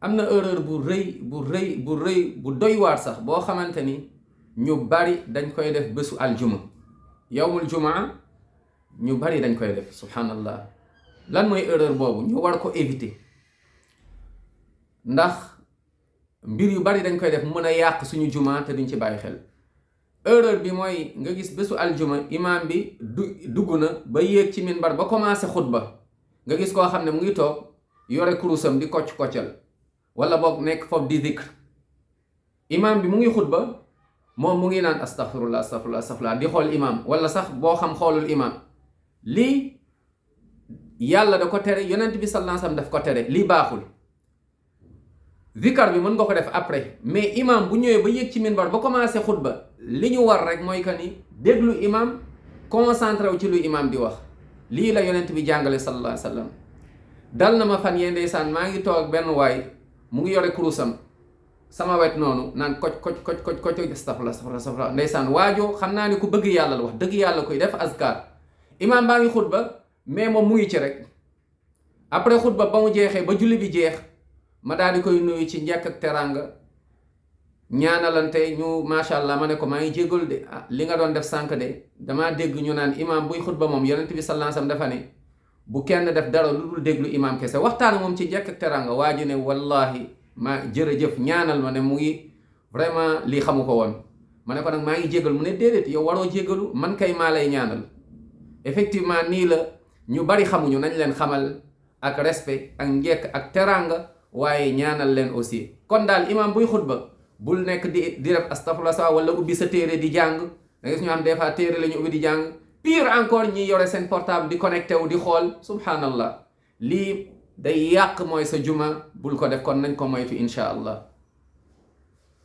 am na erreur bu doy waar sax boo xamante ni ñu bari dañ koy def bésu aljuma yawmul jumaa ñu bari dañ koy def subhanallah. lan mooy erreur boobu ñu war ko éviter ndax mbir yu bari dañ koy def mën a yàq suñu jumaa te duñ ci bàyyi xel. erreur bi mooy nga gis bésu aljuma imaam bi dugg na ba yéeg ci minbar ba commencé xutba nga gis koo xam ne mu ngi toog yore kurusam di kocc-koccal wala boog nekk foofu di zikr. imaam bi mu ngi xutba moom mu ngi naan astaghfirullah astaghfirullah astaghfirullah di xool imaam wala sax boo xam xoolul imaam. lii yàlla da ko tere, yonent bi sallallahu alayhi wasallam daf ko tere, lii baaxul. zikar bi mën nga ko def après, mais imam bu ñëwee ba yéeg ci minbar ba commencé xutba li ñu war rek mooy que ni déglu imam, concentré wu ci lu imam di wax. lii la yonent bi jàngale sallallahu alayhi wasallam. dal na ma fan yee ndeysaan maa ngi toog benn waay mu ngi yore kurusam sama wet noonu naan koc astafurlah ndeysaan waajoo xam naa ni ku bëgg yàlla la wax dëgg yàlla koy def azkar. imam baa ngi xutba mais moom mu ngi ci rek. après xutba ba mu jeexee ba julli bi jeex ma daal di koy nuyu ci njëkk ak teranga ñaanalante ñu macha allah ma ne ko maa ngi jégalu de li nga doon def sànq de damaa dégg ñu naan imam buy xutba moom yonent bi sallallahu alayhi wasallam dafa ne bu kenn def dara lu dul déglu imam kese. waxtaan moom ci njëkk ak teranga waa ji ne wallahi ma jërëjëf ñaanal ma ne mu ngi vraiment lii xamu ko woon. ma ne ko nag maa ngi jégalu mu ne déedéet yow waroo jégalu man kay maa lay ñaanal. effectivement nii la ñu bari xamuñu, nañ leen xamal ak respect ak njekk ak teranga waaye ñaanal leen aussi. kon daal imam buy xutba bul nekk di def astaghfirullah sa wala ubbi sa téere di jàng. da gis ñu am des fois téere la ñu ubbi di jàng, pire encore ñi yore seen portable di connecté wu di xool. subhanallah lii day yàq mooy sa juma, bul ko def. kon nañ ko moytu insha allah.